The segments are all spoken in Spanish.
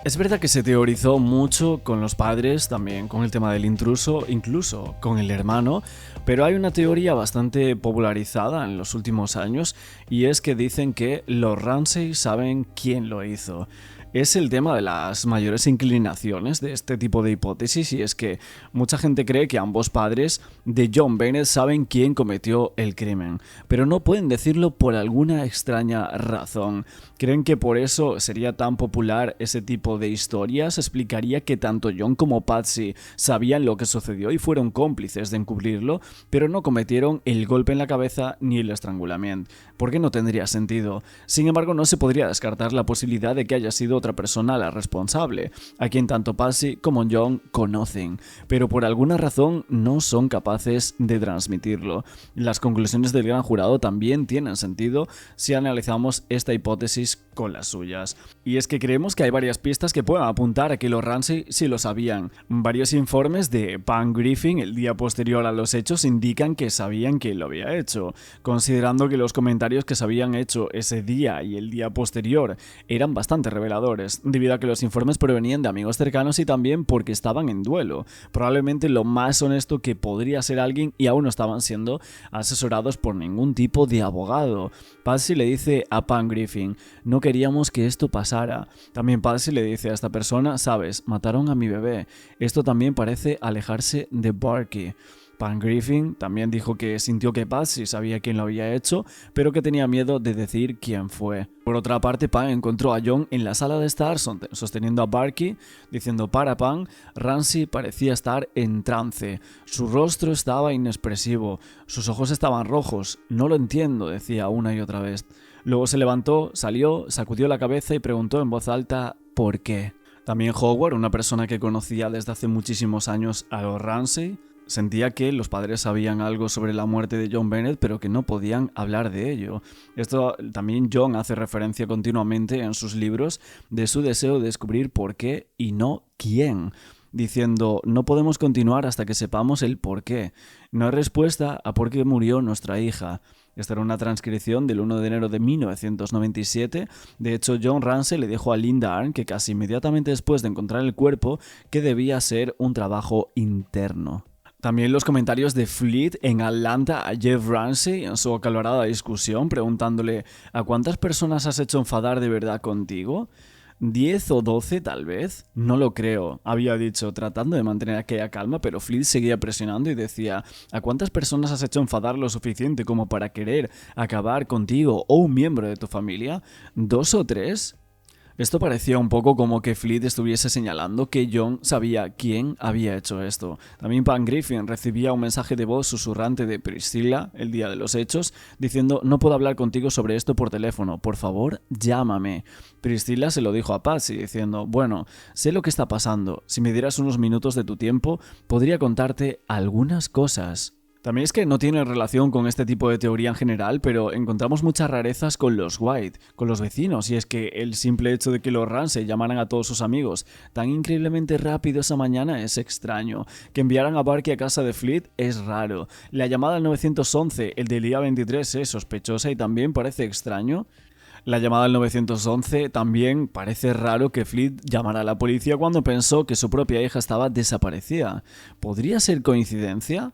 Es verdad que se teorizó mucho con los padres, también con el tema del intruso, incluso con el hermano, pero hay una teoría bastante popularizada en los últimos años y es que dicen que los Ramsey saben quién lo hizo. Es el tema de las mayores inclinaciones de este tipo de hipótesis y es que mucha gente cree que ambos padres de John Bennett saben quién cometió el crimen, pero no pueden decirlo por alguna extraña razón. Creen que por eso sería tan popular ese tipo de historias, explicaría que tanto John como Patsy sabían lo que sucedió y fueron cómplices de encubrirlo, pero no cometieron el golpe en la cabeza ni el estrangulamiento, porque no tendría sentido. Sin embargo, no se podría descartar la posibilidad de que haya sido otra persona la responsable, a quien tanto Patsy como John conocen, pero por alguna razón no son capaces de transmitirlo. Las conclusiones del gran jurado también tienen sentido si analizamos esta hipótesis con las suyas. Y es que creemos que hay varias pistas que puedan apuntar a que los Ramsey sí lo sabían. Varios informes de Pam Griffin el día posterior a los hechos indican que sabían quién lo había hecho, considerando que los comentarios que se habían hecho ese día y el día posterior eran bastante reveladores, debido a que los informes provenían de amigos cercanos y también porque estaban en duelo. Probablemente lo más honesto que podría ser alguien y aún no estaban siendo asesorados por ningún tipo de abogado. Patsy le dice a Pam Griffin: no queríamos que esto pasara. También Patsy le dice a esta persona: sabes, mataron a mi bebé. Esto también parece alejarse de Barky. Pam Griffin también dijo que sintió que Patsy sabía quién lo había hecho, pero que tenía miedo de decir quién fue. Por otra parte, Pam encontró a John en la sala de estar sosteniendo a Barky, diciendo para Pam: Ramsey parecía estar en trance. Su rostro estaba inexpresivo, sus ojos estaban rojos. No lo entiendo, decía una y otra vez. Luego se levantó, salió, sacudió la cabeza y preguntó en voz alta ¿por qué? También Howard, una persona que conocía desde hace muchísimos años a los Ramsey, sentía que los padres sabían algo sobre la muerte de John Bennett, pero que no podían hablar de ello. Esto también John hace referencia continuamente en sus libros de su deseo de descubrir por qué y no quién, diciendo: no podemos continuar hasta que sepamos el por qué. No hay respuesta a por qué murió nuestra hija. Esta era una transcripción del 1 de enero de 1997. De hecho, John Ramsey le dijo a Linda Arn que casi inmediatamente después de encontrar el cuerpo, que debía ser un trabajo interno. También los comentarios de Fleet en Atlanta a Jeff Ramsey en su acalorada discusión, preguntándole: ¿a cuántas personas has hecho enfadar de verdad contigo? ¿10 o 12 tal vez? No lo creo, había dicho, tratando de mantener aquella calma, pero Fleet seguía presionando y decía: ¿a cuántas personas has hecho enfadar lo suficiente como para querer acabar contigo o un miembro de tu familia? ¿2 o 3? Esto parecía un poco como que Fleet estuviese señalando que John sabía quién había hecho esto. También Pam Griffin recibía un mensaje de voz susurrante de Priscilla el día de los hechos, diciendo: no puedo hablar contigo sobre esto por teléfono, por favor, llámame. Priscilla se lo dijo a Patsy, diciendo: bueno, sé lo que está pasando, si me dieras unos minutos de tu tiempo, podría contarte algunas cosas. También es que no tiene relación con este tipo de teoría en general, pero encontramos muchas rarezas con los White, con los vecinos, y es que el simple hecho de que los Ramsey llamaran a todos sus amigos tan increíblemente rápido esa mañana es extraño. Que enviaran a Barky a casa de Fleet es raro. La llamada al 911, el del día 23, es sospechosa y también parece extraño. La llamada al 911 también parece raro que Fleet llamara a la policía cuando pensó que su propia hija estaba desaparecida. ¿Podría ser coincidencia?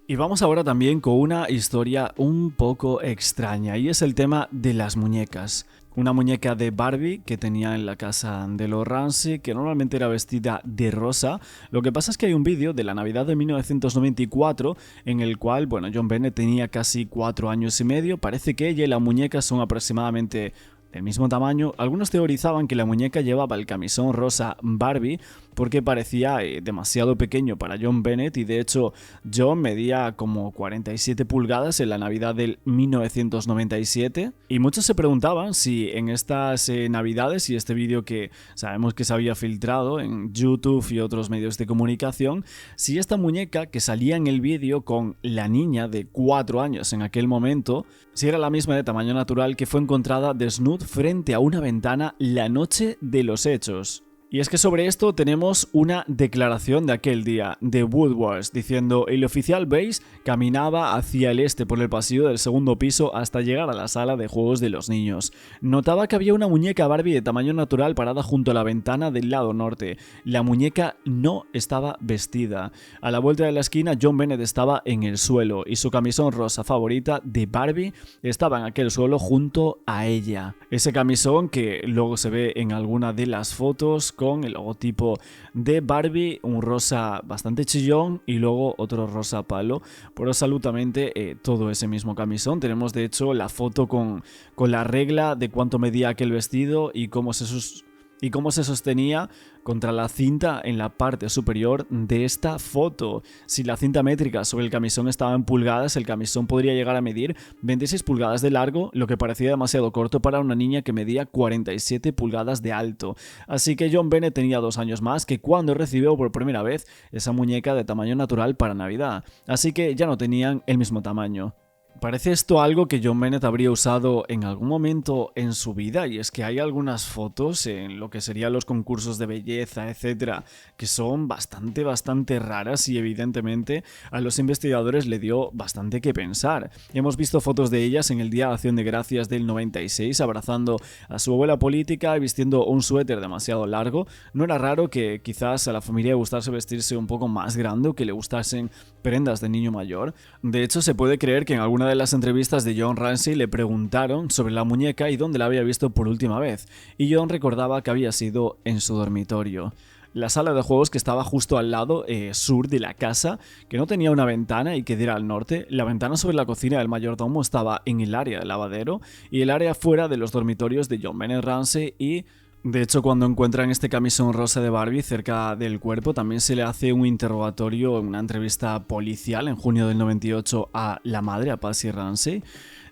Y vamos ahora también con una historia un poco extraña, y es el tema de las muñecas. Una muñeca de Barbie que tenía en la casa de los Ramsey, que normalmente era vestida de rosa. Lo que pasa es que hay un vídeo de la Navidad de 1994 en el cual, John Bennett tenía casi 4 años y medio. Parece que ella y la muñeca son aproximadamente del mismo tamaño. Algunos teorizaban que la muñeca llevaba el camisón rosa Barbie porque parecía demasiado pequeño para John Bennett, y de hecho John medía como 47 pulgadas en la Navidad del 1997, y muchos se preguntaban si en estas Navidades y este vídeo que sabemos que se había filtrado en YouTube y otros medios de comunicación, si esta muñeca que salía en el vídeo con la niña de 4 años en aquel momento, si era la misma de tamaño natural que fue encontrada desnuda frente a una ventana la noche de los hechos. Y es que sobre esto tenemos una declaración de aquel día, de Woodward, diciendo: el oficial Bass caminaba hacia el este por el pasillo del segundo piso hasta llegar a la sala de juegos de los niños. Notaba que había una muñeca Barbie de tamaño natural parada junto a la ventana del lado norte. La muñeca no estaba vestida. A la vuelta de la esquina, John Bennett estaba en el suelo y su camisón rosa favorita de Barbie estaba en aquel suelo junto a ella. Ese camisón que luego se ve en alguna de las fotos con el logotipo de Barbie, un rosa bastante chillón y luego otro rosa palo, pero absolutamente todo ese mismo camisón. Tenemos de hecho la foto con la regla de cuánto medía aquel vestido y cómo se sostenía contra la cinta en la parte superior de esta foto. Si la cinta métrica sobre el camisón estaba en pulgadas, el camisón podría llegar a medir 26 pulgadas de largo, lo que parecía demasiado corto para una niña que medía 47 pulgadas de alto. Así que John Bennett tenía 2 años más que cuando recibió por primera vez esa muñeca de tamaño natural para Navidad. Así que ya no tenían el mismo tamaño. Parece esto algo que John Bennett habría usado en algún momento en su vida, y es que hay algunas fotos en lo que serían los concursos de belleza, etcétera, que son bastante raras y evidentemente a los investigadores le dio bastante que pensar. Hemos visto fotos de ellas en el Día de Acción de Gracias del 96 abrazando a su abuela política y vistiendo un suéter demasiado largo. No era raro que quizás a la familia le gustase vestirse un poco más grande o que le gustasen prendas de niño mayor. De hecho, se puede creer que en alguna de las entrevistas de John Ramsey le preguntaron sobre la muñeca y dónde la había visto por última vez, y John recordaba que había sido en su dormitorio. La sala de juegos que estaba justo al lado sur de la casa, que no tenía una ventana y que diera al norte. La ventana sobre la cocina del mayordomo estaba en el área del lavadero y el área fuera de los dormitorios de John Bennett Ramsey. Y de hecho, cuando encuentran este camisón rosa de Barbie cerca del cuerpo, también se le hace un interrogatorio en una entrevista policial en junio del 98 a la madre, a Patsy Ramsey.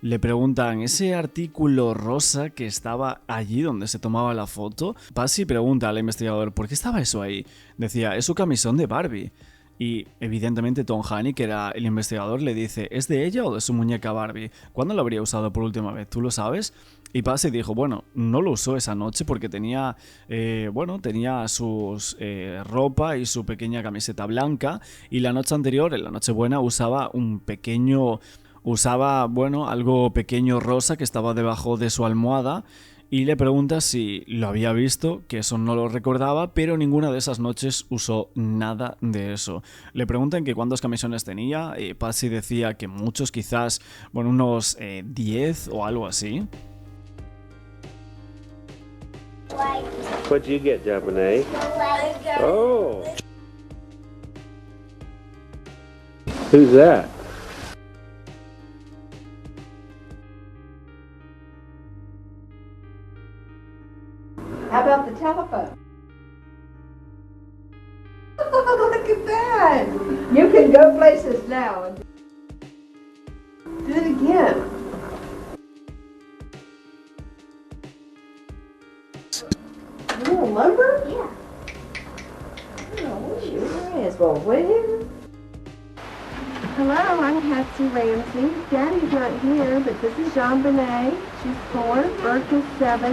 Le preguntan, ¿ese artículo rosa que estaba allí donde se tomaba la foto? Patsy pregunta al investigador, ¿por qué estaba eso ahí? Decía, es su camisón de Barbie. Y evidentemente Tom Honey, que era el investigador, le dice, ¿es de ella o de su muñeca Barbie? ¿Cuándo lo habría usado por última vez? ¿Tú lo sabes? Y Patsy dijo, bueno, no lo usó esa noche porque tenía sus ropa y su pequeña camiseta blanca, y la noche anterior, en la Nochebuena, usaba algo pequeño rosa que estaba debajo de su almohada. Y le pregunta si lo había visto, que eso no lo recordaba, pero ninguna de esas noches usó nada de eso. Le preguntan que cuántos camisones tenía, y Patsy decía que muchos, quizás, unos 10 o algo así. What'd you get, Japanese? Oh. Who's that? How about the telephone? Look at that! You can go places now. Do it again. Real lumber? Yeah. Oh, sure is. Well, where? Hello, I'm Patsy Ramsey. Daddy's not here, but this is Jean Benet. She's 4, Burke is 7,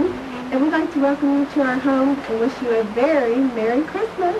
and we'd like to welcome you to our home and wish you a very Merry Christmas.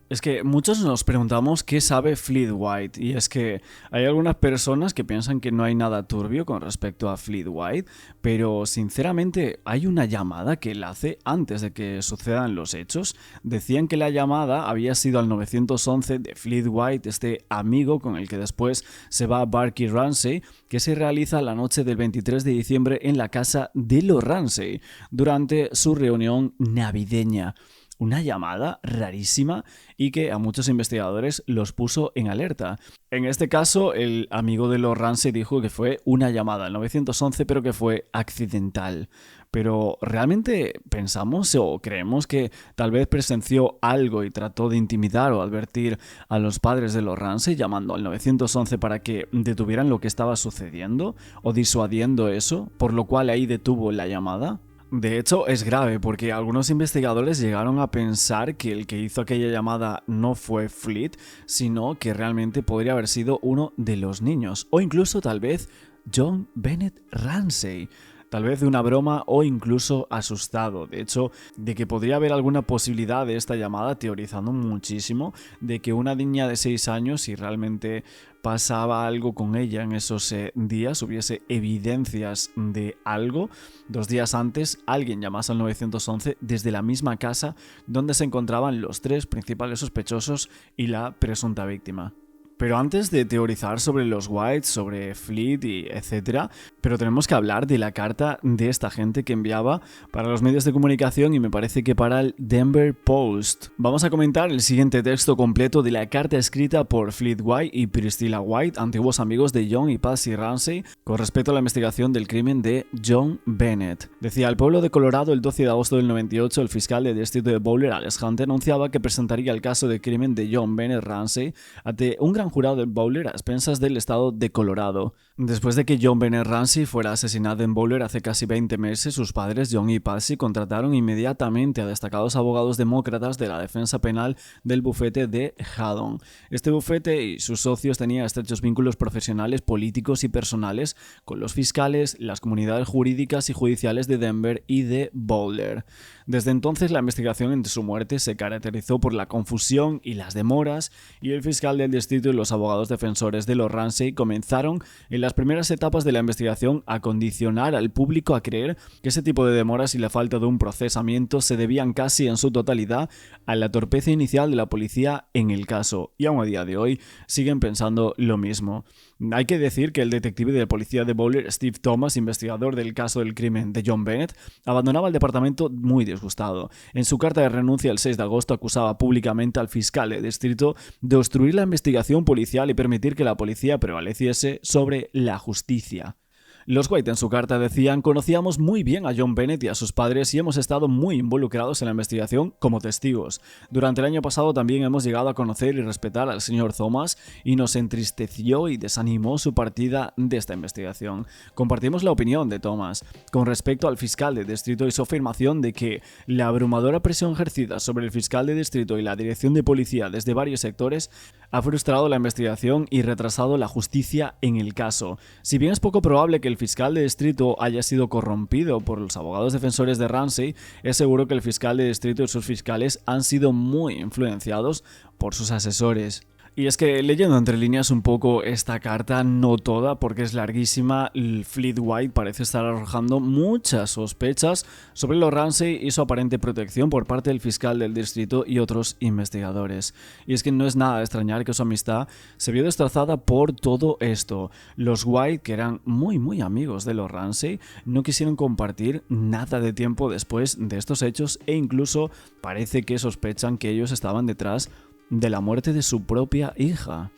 Es que muchos nos preguntamos qué sabe Fleet White, y es que hay algunas personas que piensan que no hay nada turbio con respecto a Fleet White, pero sinceramente hay una llamada que él hace antes de que sucedan los hechos. Decían que la llamada había sido al 911 de Fleet White, este amigo con el que después se va Barky Ramsey, que se realiza la noche del 23 de diciembre en la casa de los Ramsey durante su reunión navideña. Una llamada rarísima y que a muchos investigadores los puso en alerta. En este caso, el amigo de los Ramsey dijo que fue una llamada al 911, pero que fue accidental. Pero ¿realmente pensamos o creemos que tal vez presenció algo y trató de intimidar o advertir a los padres de los Ramsey llamando al 911 para que detuvieran lo que estaba sucediendo o disuadiendo eso, por lo cual ahí detuvo la llamada? De hecho, es grave porque algunos investigadores llegaron a pensar que el que hizo aquella llamada no fue Fleet, sino que realmente podría haber sido uno de los niños, o incluso tal vez John Bennett Ramsey. tal vez de una broma o incluso asustado. De hecho, de que podría haber alguna posibilidad de esta llamada, teorizando muchísimo, de que una niña de 6 años, si realmente pasaba algo con ella en esos días, hubiese evidencias de algo, 2 días antes alguien llamase al 911 desde la misma casa donde se encontraban los 3 principales sospechosos y la presunta víctima. Pero antes de teorizar sobre los Whites, sobre Fleet y etcétera, pero tenemos que hablar de la carta de esta gente que enviaba para los medios de comunicación y me parece que para el Denver Post. Vamos a comentar el siguiente texto completo de la carta escrita por Fleet White y Priscilla White, antiguos amigos de John y Patsy Ramsey, con respecto a la investigación del crimen de John Bennett. Decía: al pueblo de Colorado, el 12 de agosto del 98, el fiscal del distrito de Boulder, Alex Hunter, anunciaba que presentaría el caso de crimen de John Bennett Ramsey ante un gran jurado del Boulder a expensas del estado de Colorado. Después de que John Bennett Ramsey fuera asesinado en Boulder hace casi 20 meses, sus padres, John y Patsy, contrataron inmediatamente a destacados abogados demócratas de la defensa penal del bufete de Haddon. Este bufete y sus socios tenían estrechos vínculos profesionales, políticos y personales con los fiscales, las comunidades jurídicas y judiciales de Denver y de Boulder. Desde entonces, la investigación entre su muerte se caracterizó por la confusión y las demoras, y el fiscal del distrito y los abogados defensores de los Ramsey comenzaron en las primeras etapas de la investigación a condicionar al público a creer que ese tipo de demoras y la falta de un procesamiento se debían casi en su totalidad a la torpeza inicial de la policía en el caso, y aún a día de hoy siguen pensando lo mismo. Hay que decir que el detective de la policía de Boulder, Steve Thomas, investigador del caso del crimen de John Bennett, abandonaba el departamento muy disgustado. En su carta de renuncia el 6 de agosto acusaba públicamente al fiscal del distrito de obstruir la investigación policial y permitir que la policía prevaleciese sobre la justicia. Los White en su carta decían: conocíamos muy bien a John Bennett y a sus padres y hemos estado muy involucrados en la investigación como testigos. Durante el año pasado también hemos llegado a conocer y respetar al señor Thomas y nos entristeció y desanimó su partida de esta investigación. Compartimos la opinión de Thomas con respecto al fiscal de distrito y su afirmación de que la abrumadora presión ejercida sobre el fiscal de distrito y la dirección de policía desde varios sectores ha frustrado la investigación y retrasado la justicia en el caso. Si bien es poco probable que el fiscal de distrito haya sido corrompido por los abogados defensores de Ramsey, es seguro que el fiscal de distrito y sus fiscales han sido muy influenciados por sus asesores. Y es que, leyendo entre líneas un poco esta carta, no toda porque es larguísima, Fleet White parece estar arrojando muchas sospechas sobre los Ramsey y su aparente protección por parte del fiscal del distrito y otros investigadores. Y es que no es nada de extrañar que su amistad se vio destrozada por todo esto. Los White, que eran muy amigos de los Ramsey, no quisieron compartir nada de tiempo después de estos hechos e incluso parece que sospechan que ellos estaban detrás de la muerte de su propia hija.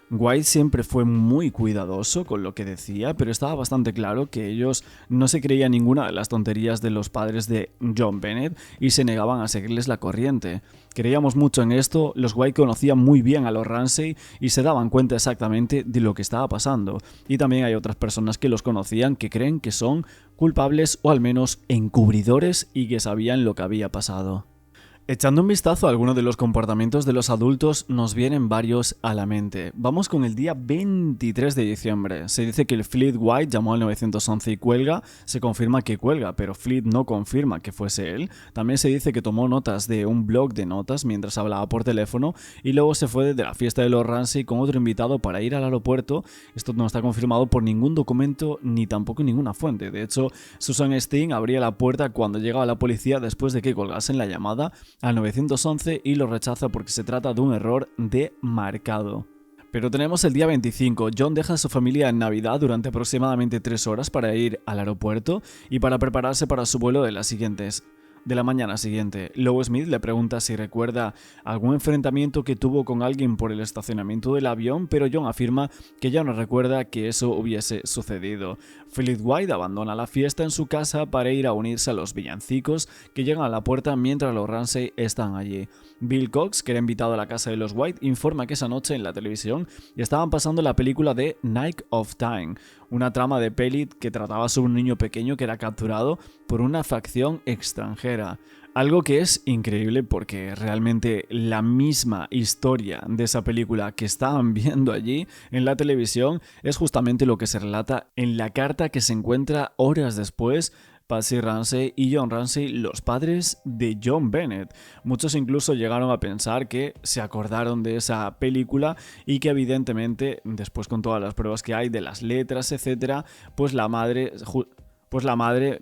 White siempre fue muy cuidadoso con lo que decía, pero estaba bastante claro que ellos no se creían ninguna de las tonterías de los padres de John Bennett y se negaban a seguirles la corriente. Creíamos mucho en esto, los White conocían muy bien a los Ramsey y se daban cuenta exactamente de lo que estaba pasando. Y también hay otras personas que los conocían que creen que son culpables o al menos encubridores y que sabían lo que había pasado. Echando un vistazo a algunos de los comportamientos de los adultos, nos vienen varios a la mente. Vamos con el día 23 de diciembre. Se dice que el Fleet White llamó al 911 y cuelga. Se confirma que cuelga, pero Fleet no confirma que fuese él. También se dice que tomó notas de un blog de notas mientras hablaba por teléfono y luego se fue de la fiesta de los Ramsey con otro invitado para ir al aeropuerto. Esto no está confirmado por ningún documento ni tampoco ninguna fuente. De hecho, Susan Steen abría la puerta cuando llegaba la policía después de que colgasen la llamada al 911 y lo rechaza porque se trata de un error de marcado. Pero tenemos el día 25. John deja a su familia en Navidad durante aproximadamente 3 horas para ir al aeropuerto y para prepararse para su vuelo de la mañana siguiente. Lowe Smith le pregunta si recuerda algún enfrentamiento que tuvo con alguien por el estacionamiento del avión, pero John afirma que ya no recuerda que eso hubiese sucedido. Fleet White abandona la fiesta en su casa para ir a unirse a los villancicos que llegan a la puerta mientras los Ramsey están allí. Bill Cox, que era invitado a la casa de los White, informa que esa noche en la televisión estaban pasando la película de Night of Time, una trama de peli que trataba sobre un niño pequeño que era capturado por una facción extranjera. Algo que es increíble porque realmente la misma historia de esa película que estaban viendo allí en la televisión es justamente lo que se relata en la carta que se encuentra horas después Patsy Ramsey y John Ramsey, los padres de John Bennett. Muchos incluso llegaron a pensar que se acordaron de esa película y que evidentemente, después con todas las pruebas que hay de las letras, etc., pues la madre,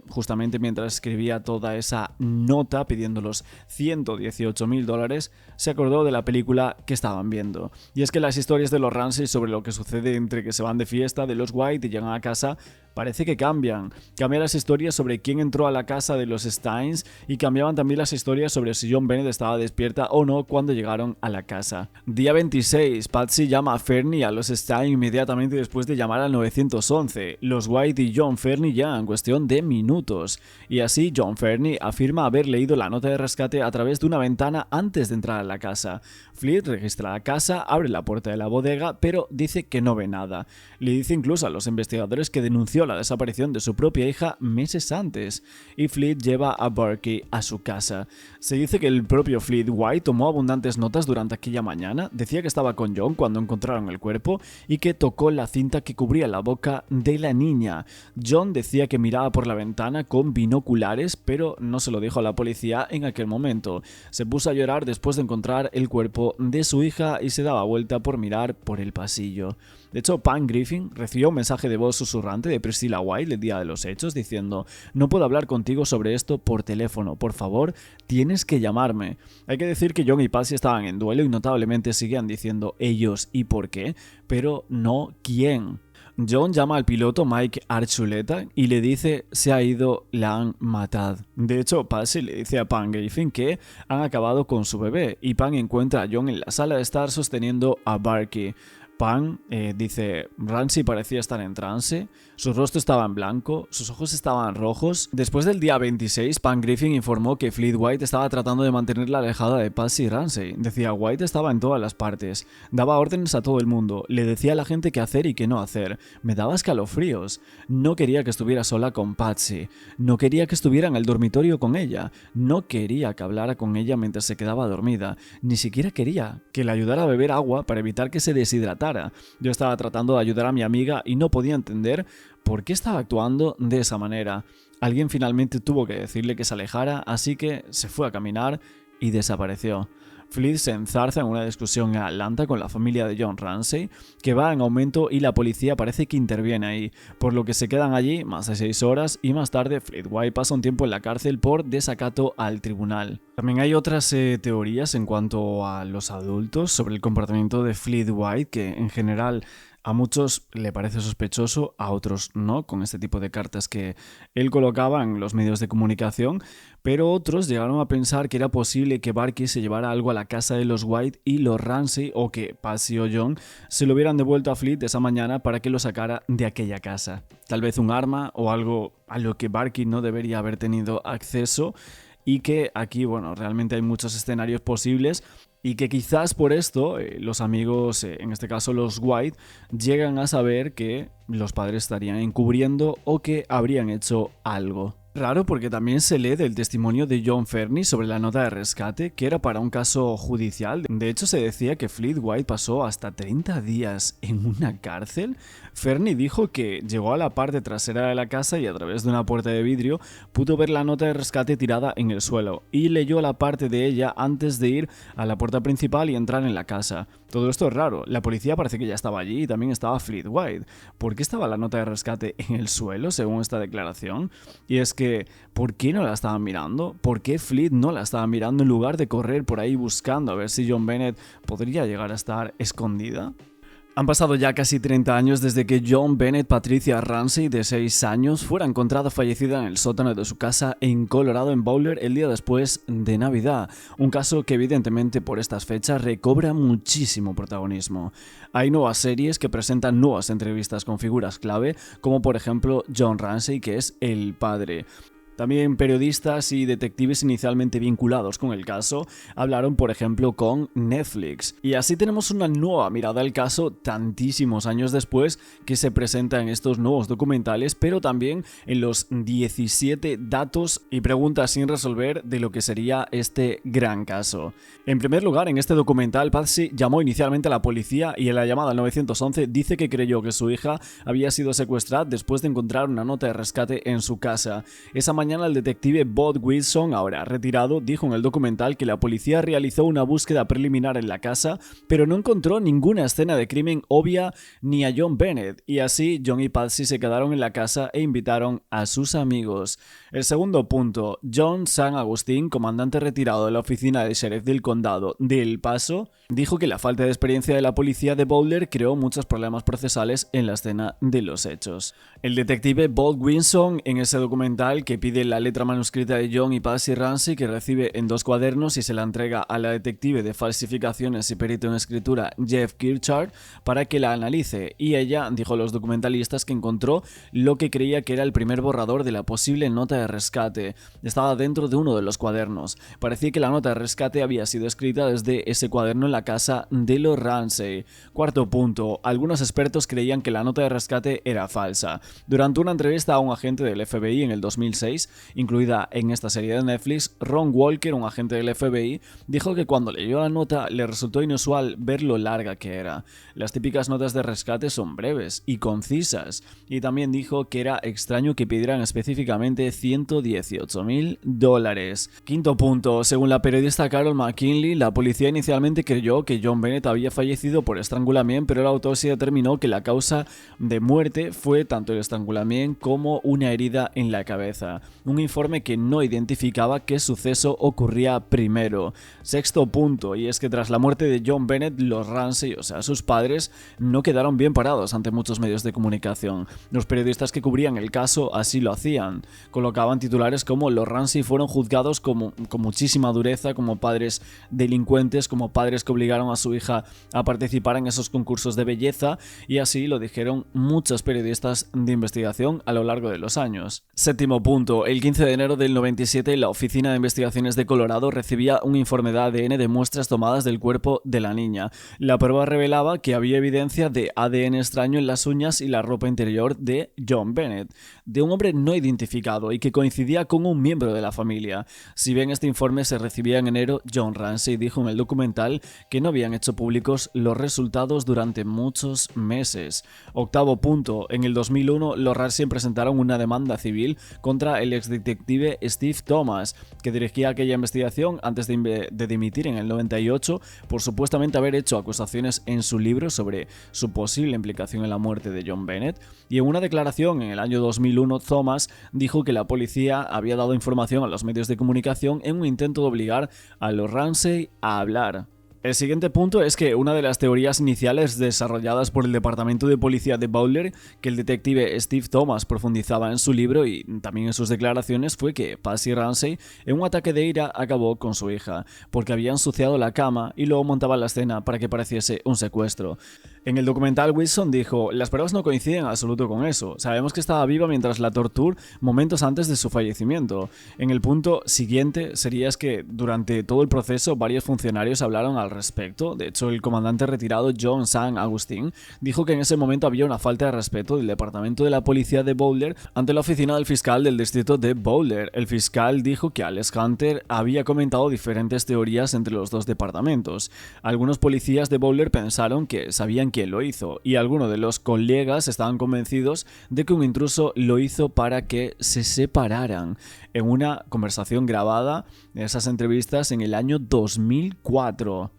justamente mientras escribía toda esa nota pidiendo los $118,000, se acordó de la película que estaban viendo. Y es que las historias de los Ramsey sobre lo que sucede entre que se van de fiesta de los White y llegan a casa parece que cambian. Cambian las historias sobre quién entró a la casa de los Steins y cambiaban también las historias sobre si John Bennett estaba despierta o no cuando llegaron a la casa. Día 26, Patsy llama a Fernie a los Stein inmediatamente después de llamar al 911. Los White y John Fernie ya en cuestión de minutos. Y así John Fernie afirma haber leído la nota de rescate a través de una ventana antes de entrar a la casa. Fleet registra la casa, abre la puerta de la bodega, pero dice que no ve nada. Le dice incluso a los investigadores que denunció la desaparición de su propia hija meses antes, y Fleet lleva a Burke a su casa. Se dice que el propio Fleet White tomó abundantes notas durante aquella mañana, decía que estaba con John cuando encontraron el cuerpo y que tocó la cinta que cubría la boca de la niña. John decía que miraba por la ventana con binoculares, pero no se lo dijo a la policía en aquel momento. Se puso a llorar después de encontrar el cuerpo de su hija y se daba vuelta por mirar por el pasillo. De hecho, Pam Griffin recibió un mensaje de voz susurrante de Priscilla White el día de los hechos diciendo: no puedo hablar contigo sobre esto por teléfono, por favor, tienes que llamarme. Hay que decir que John y Patsy estaban en duelo y notablemente seguían diciendo ellos y por qué, pero no quién. John llama al piloto Mike Archuleta y le dice se ha ido, la han matado. De hecho, Patsy le dice a Pam Griffin que han acabado con su bebé y Pam encuentra a John en la sala de estar sosteniendo a Barky. Pam dice, Ramsey parecía estar en trance, su rostro estaba en blanco, sus ojos estaban rojos. Después del día 26, Pam Griffin informó que Fleet White estaba tratando de mantenerla alejada de Patsy y Ramsey. Decía, White estaba en todas las partes, daba órdenes a todo el mundo, le decía a la gente qué hacer y qué no hacer, me daba escalofríos, no quería que estuviera sola con Patsy, no quería que estuviera en el dormitorio con ella, no quería que hablara con ella mientras se quedaba dormida, ni siquiera quería que le ayudara a beber agua para evitar que se deshidratara. Yo estaba tratando de ayudar a mi amiga y no podía entender por qué estaba actuando de esa manera. Alguien finalmente tuvo que decirle que se alejara, así que se fue a caminar y desapareció. Fleet se enzarza en una discusión en Atlanta con la familia de John Ramsey, que va en aumento y la policía parece que interviene ahí, por lo que se quedan allí más de 6 horas y más tarde Fleet White pasa un tiempo en la cárcel por desacato al tribunal. También hay otras teorías en cuanto a los adultos sobre el comportamiento de Fleet White que en general a muchos le parece sospechoso, a otros no, con este tipo de cartas que él colocaba en los medios de comunicación, pero otros llegaron a pensar que era posible que Barky se llevara algo a la casa de los White y los Ramsey, o que Patsy o John se lo hubieran devuelto a Fleet esa mañana para que lo sacara de aquella casa. Tal vez un arma o algo a lo que Barky no debería haber tenido acceso, y que aquí, bueno, realmente hay muchos escenarios posibles y que quizás por esto los amigos, en este caso los White, llegan a saber que los padres estarían encubriendo o que habrían hecho algo. Raro porque también se lee del testimonio de John Fernie sobre la nota de rescate, que era para un caso judicial. De hecho, se decía que Fleet White pasó hasta 30 días en una cárcel. Fernie dijo que llegó a la parte trasera de la casa y a través de una puerta de vidrio pudo ver la nota de rescate tirada en el suelo y leyó la parte de ella antes de ir a la puerta principal y entrar en la casa. Todo esto es raro. La policía parece que ya estaba allí y también estaba Fleet White. ¿Por qué estaba la nota de rescate en el suelo, según esta declaración? Y es que, ¿por qué no la estaban mirando? ¿Por qué Fleet no la estaba mirando en lugar de correr por ahí buscando a ver si John Bennett podría llegar a estar escondida? Han pasado ya casi 30 años desde que John Bennett Patricia Ramsey, de 6 años, fuera encontrada fallecida en el sótano de su casa en Colorado, en Boulder, el día después de Navidad. Un caso que evidentemente por estas fechas recobra muchísimo protagonismo. Hay nuevas series que presentan nuevas entrevistas con figuras clave, como por ejemplo John Ramsey, que es el padre. También periodistas y detectives inicialmente vinculados con el caso hablaron, por ejemplo, con Netflix. Y así tenemos una nueva mirada al caso tantísimos años después, que se presenta en estos nuevos documentales, pero también en los 17 datos y preguntas sin resolver de lo que sería este gran caso. En primer lugar, en este documental, Patsy llamó inicialmente a la policía y en la llamada al 911 dice que creyó que su hija había sido secuestrada después de encontrar una nota de rescate en su casa. Esa mañana el detective Bob Wilson, ahora retirado, dijo en el documental que la policía realizó una búsqueda preliminar en la casa, pero no encontró ninguna escena de crimen obvia ni a John Bennett, y así John y Patsy se quedaron en la casa e invitaron a sus amigos. El segundo punto, John San Agustín, comandante retirado de la oficina del sheriff del condado de El Paso, dijo que la falta de experiencia de la policía de Boulder creó muchos problemas procesales en la escena de los hechos. El detective Bob Wilson, en ese documental, que pide la letra manuscrita de John y Patsy Ramsey, que recibe en 2 cuadernos y se la entrega a la detective de falsificaciones y perito en escritura Jeff Kirchard para que la analice, y ella dijo a los documentalistas que encontró lo que creía que era el primer borrador de la posible nota de rescate. Estaba dentro de uno de los cuadernos. Parecía que la nota de rescate había sido escrita desde ese cuaderno en la casa de los Ramsey. Cuarto punto, algunos expertos creían que la nota de rescate era falsa. Durante una entrevista a un agente del FBI en el 2006, incluida en esta serie de Netflix, Ron Walker, un agente del FBI, dijo que cuando leyó la nota le resultó inusual ver lo larga que era. Las típicas notas de rescate son breves y concisas, y también dijo que era extraño que pidieran específicamente $118,000. Quinto punto, según la periodista Carol McKinley, la policía inicialmente creyó que John Bennett había fallecido por estrangulamiento, pero la autopsia determinó que la causa de muerte fue tanto el estrangulamiento como una herida en la cabeza. Un informe que no identificaba qué suceso ocurría primero. Sexto punto, y es que tras la muerte de John Bennett, los Ramsey, o sea, sus padres, no quedaron bien parados ante muchos medios de comunicación. Los periodistas que cubrían el caso así lo hacían. Colocaban titulares como los Ramsey fueron juzgados con muchísima dureza como padres delincuentes, como padres que obligaron a su hija a participar en esos concursos de belleza, y así lo dijeron muchos periodistas de investigación a lo largo de los años. Séptimo punto, el 15 de enero del 97 la Oficina de Investigaciones de Colorado recibía un informe de ADN de muestras tomadas del cuerpo de la niña. La prueba revelaba que había evidencia de ADN extraño en las uñas y la ropa interior de John Bennett, de un hombre no identificado y que coincidía con un miembro de la familia. Si bien este informe se recibía en enero, John Ramsey dijo en el documental que no habían hecho públicos los resultados durante muchos meses. Octavo punto, en el 2001 los Ramsey presentaron una demanda civil contra el exdetective Steve Thomas, que dirigía aquella investigación antes de dimitir en el 98 por supuestamente haber hecho acusaciones en su libro sobre su posible implicación en la muerte de John Bennett, y en una declaración en el año 2001 Thomas dijo que la policía había dado información a los medios de comunicación en un intento de obligar a los Ramsey a hablar. El siguiente punto es que una de las teorías iniciales desarrolladas por el Departamento de Policía de Boulder, que el detective Steve Thomas profundizaba en su libro y también en sus declaraciones, fue que Patsy Ramsey, en un ataque de ira, acabó con su hija, porque había ensuciado la cama y luego montaba la escena para que pareciese un secuestro. En el documental, Wilson dijo: las pruebas no coinciden en absoluto con eso. Sabemos que estaba viva mientras la torturó momentos antes de su fallecimiento. En el punto siguiente sería que durante todo el proceso varios funcionarios hablaron al respecto. De hecho, el comandante retirado John San Agustín dijo que en ese momento había una falta de respeto del departamento de la policía de Boulder ante la oficina del fiscal del distrito de Boulder. El fiscal dijo que Alex Hunter había comentado diferentes teorías entre los dos departamentos. Algunos policías de Boulder pensaron que sabían quién lo hizo, y algunos de los colegas estaban convencidos de que un intruso lo hizo para que se separaran. En una conversación grabada de esas entrevistas en el año 2004.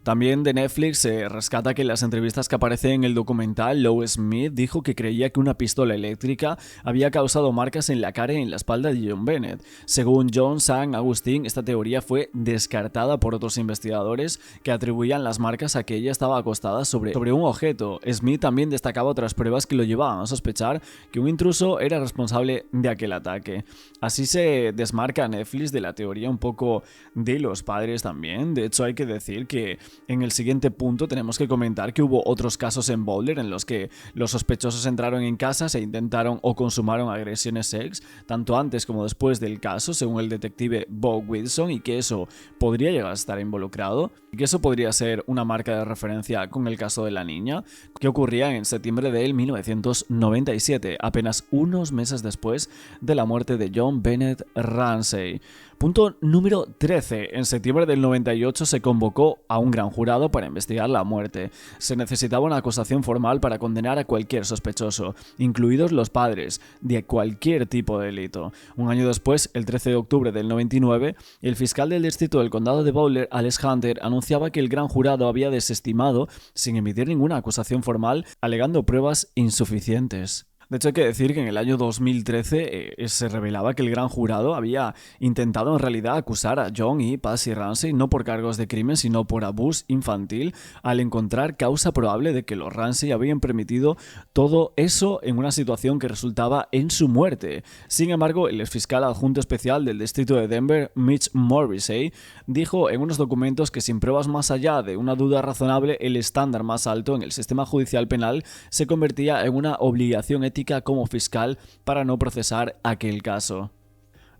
También de Netflix se rescata que en las entrevistas que aparecen en el documental, Lowe Smith dijo que creía que una pistola eléctrica había causado marcas en la cara y en la espalda de John Bennett. Según John San Agustín, esta teoría fue descartada por otros investigadores que atribuían las marcas a que ella estaba acostada sobre un objeto. Smith también destacaba otras pruebas que lo llevaban a sospechar que un intruso era responsable de aquel ataque. Así se desmarca Netflix de la teoría un poco de los padres también. De hecho, hay que decir que En el siguiente punto tenemos que comentar que hubo otros casos en Boulder en los que los sospechosos entraron en casas e intentaron o consumaron agresiones sex, tanto antes como después del caso, según el detective Bob Wilson, y que eso podría llegar a estar involucrado, y que eso podría ser una marca de referencia con el caso de la niña, que ocurría en septiembre de 1997, apenas unos meses después de la muerte de John Bennett Ramsey. Punto número 13. En septiembre del 98 se convocó a un gran jurado para investigar la muerte. Se necesitaba una acusación formal para condenar a cualquier sospechoso, incluidos los padres, de cualquier tipo de delito. Un año después, el 13 de octubre del 99, el fiscal del distrito del condado de Boulder, Alex Hunter, anunciaba que el gran jurado había desestimado, sin emitir ninguna acusación formal, alegando pruebas insuficientes. De hecho, hay que decir que en el año 2013 se revelaba que el gran jurado había intentado en realidad acusar a John y Patsy Ramsey no por cargos de crimen, sino por abuso infantil, al encontrar causa probable de que los Ramsey habían permitido todo eso en una situación que resultaba en su muerte. Sin embargo, el exfiscal adjunto especial del distrito de Denver, Mitch Morrissey, dijo en unos documentos que sin pruebas más allá de una duda razonable, el estándar más alto en el sistema judicial penal se convertía en una obligación ética como fiscal para no procesar aquel caso.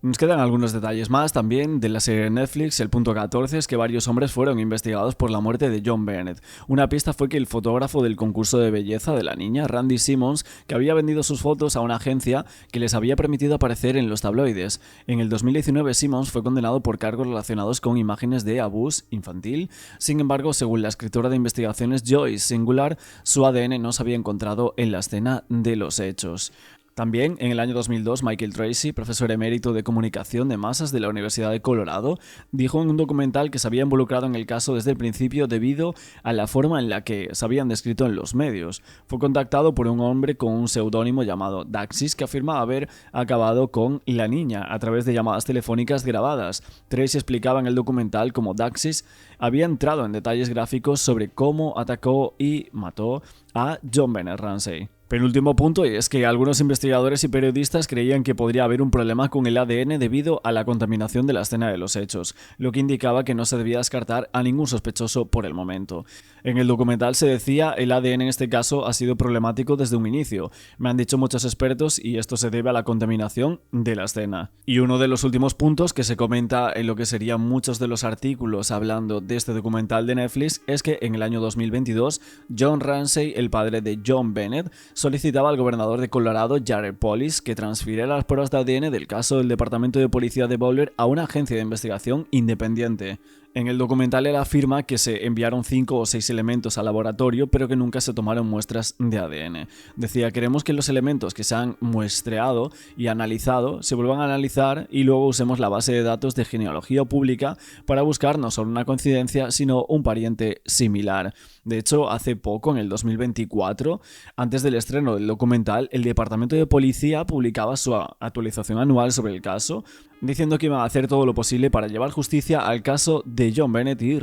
Nos quedan algunos detalles más también de la serie de Netflix. El punto 14 es que varios hombres fueron investigados por la muerte de John Bennett. Una pista fue que el fotógrafo del concurso de belleza de la niña, Randy Simmons, que había vendido sus fotos a una agencia que les había permitido aparecer en los tabloides. En el 2019 Simmons fue condenado por cargos relacionados con imágenes de abuso infantil. Sin embargo, según la escritora de investigaciones Joyce Singular, su ADN no se había encontrado en la escena de los hechos. También, en el año 2002, Michael Tracy, profesor emérito de comunicación de masas de la Universidad de Colorado, dijo en un documental que se había involucrado en el caso desde el principio debido a la forma en la que se habían descrito en los medios. Fue contactado por un hombre con un seudónimo llamado Daxis que afirmaba haber acabado con la niña a través de llamadas telefónicas grabadas. Tracy explicaba en el documental cómo Daxis había entrado en detalles gráficos sobre cómo atacó y mató a John Bennett Ramsey. Penúltimo punto, y es que algunos investigadores y periodistas creían que podría haber un problema con el ADN debido a la contaminación de la escena de los hechos, lo que indicaba que no se debía descartar a ningún sospechoso por el momento. En el documental se decía, el ADN en este caso ha sido problemático desde un inicio. Me han dicho muchos expertos y esto se debe a la contaminación de la escena. Y uno de los últimos puntos que se comenta en lo que serían muchos de los artículos hablando de este documental de Netflix es que en el año 2022, John Ramsey, el padre de John Bennett, solicitaba al gobernador de Colorado, Jared Polis, que transfiriera las pruebas de ADN del caso del Departamento de Policía de Boulder a una agencia de investigación independiente. En el documental él afirma que se enviaron 5 o 6 elementos al laboratorio, pero que nunca se tomaron muestras de ADN. Decía, queremos que los elementos que se han muestreado y analizado se vuelvan a analizar y luego usemos la base de datos de genealogía pública para buscar no solo una coincidencia, sino un pariente similar. De hecho, hace poco, en el 2024, antes del estreno del documental, el Departamento de Policía publicaba su actualización anual sobre el caso, diciendo que iban a hacer todo lo posible para llevar justicia al caso de John Bennett y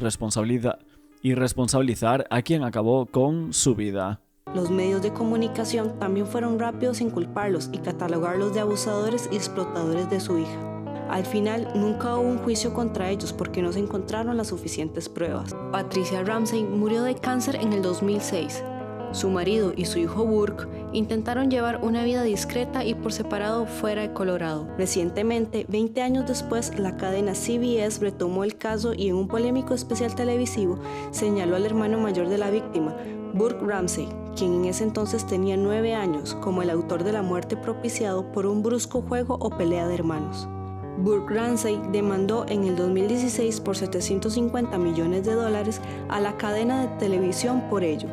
responsabilizar a quien acabó con su vida. Los medios de comunicación también fueron rápidos en culparlos y catalogarlos de abusadores y explotadores de su hija. Al final, nunca hubo un juicio contra ellos porque no se encontraron las suficientes pruebas. Patricia Ramsey murió de cáncer en el 2006. Su marido y su hijo Burke intentaron llevar una vida discreta y por separado fuera de Colorado. Recientemente, 20 años después, la cadena CBS retomó el caso y en un polémico especial televisivo señaló al hermano mayor de la víctima, Burke Ramsey, quien en ese entonces tenía 9 años, como el autor de la muerte propiciado por un brusco juego o pelea de hermanos. Burke Ramsey demandó en el 2016 por $750 millones a la cadena de televisión por ello.